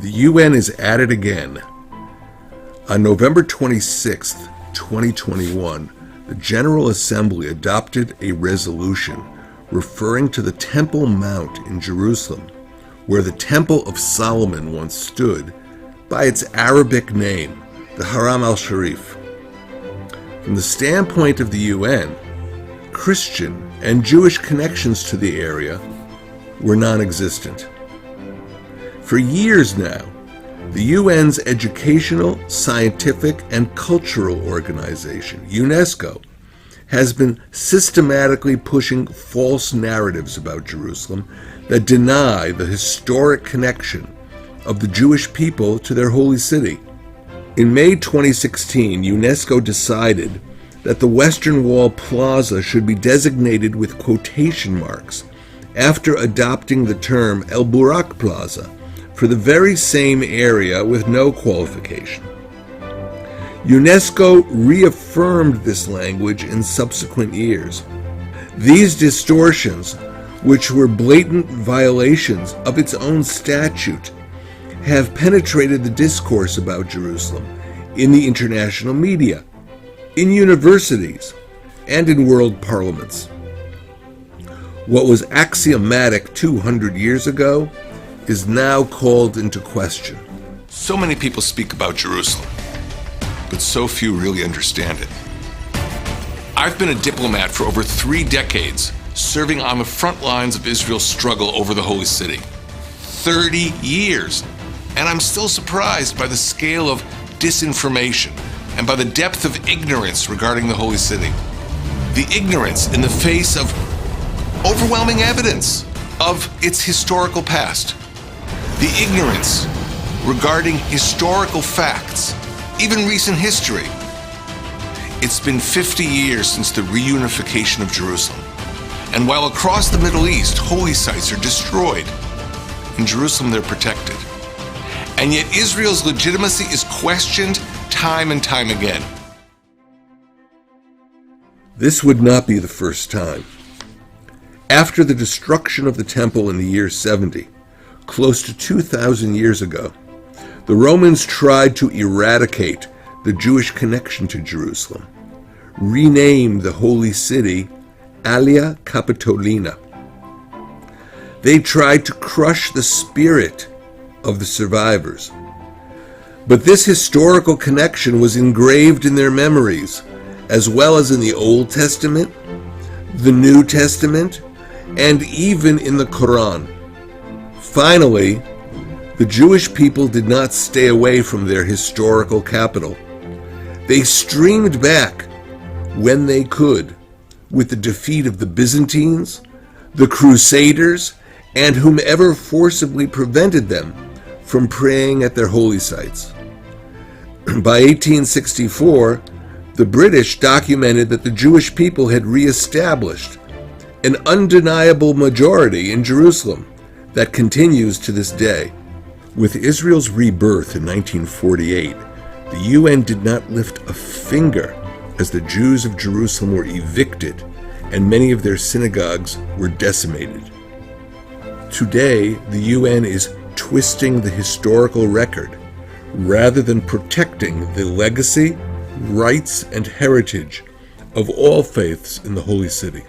The UN is at it again. On November 26, 2021, the General Assembly adopted a resolution referring to the Temple Mount in Jerusalem, where the Temple of Solomon once stood, by its Arabic name, the Haram al-Sharif. From the standpoint of the UN, Christian and Jewish connections to the area were non-existent. For years now, the UN's educational, scientific, and cultural organization, UNESCO, has been systematically pushing false narratives about Jerusalem that deny the historic connection of the Jewish people to their holy city. In May 2016, UNESCO decided that the Western Wall Plaza should be designated with quotation marks after adopting the term El Burak Plaza for the very same area with no qualification. UNESCO reaffirmed this language in subsequent years. These distortions, which were blatant violations of its own statute, have penetrated the discourse about Jerusalem in the international media, in universities, and in world parliaments. What was axiomatic 200 years ago is now called into question. So many people speak about Jerusalem, but so few really understand it. I've been a diplomat for over 3 decades, serving on the front lines of Israel's struggle over the Holy City. 30 years, and I'm still surprised by the scale of disinformation and by the depth of ignorance regarding the Holy City. The ignorance in the face of overwhelming evidence of its historical past. The ignorance regarding historical facts, even recent history. It's been 50 years since the reunification of Jerusalem. And while across the Middle East, holy sites are destroyed, in Jerusalem they're protected. And yet Israel's legitimacy is questioned time and time again. This would not be the first time. After the destruction of the temple in the year 70, close to 2,000 years ago, the Romans tried to eradicate the Jewish connection to Jerusalem, rename the holy city Alia Capitolina. They tried to crush the spirit of the survivors. But this historical connection was engraved in their memories, as well as in the Old Testament, the New Testament, and even in the Quran. Finally, the Jewish people did not stay away from their historical capital. They streamed back when they could, with the defeat of the Byzantines, the Crusaders, and whomever forcibly prevented them from praying at their holy sites. By 1864, the British documented that the Jewish people had reestablished an undeniable majority in Jerusalem that continues to this day. With Israel's rebirth in 1948, the UN did not lift a finger as the Jews of Jerusalem were evicted and many of their synagogues were decimated. Today, the UN is twisting the historical record rather than protecting the legacy, rights, and heritage of all faiths in the Holy City.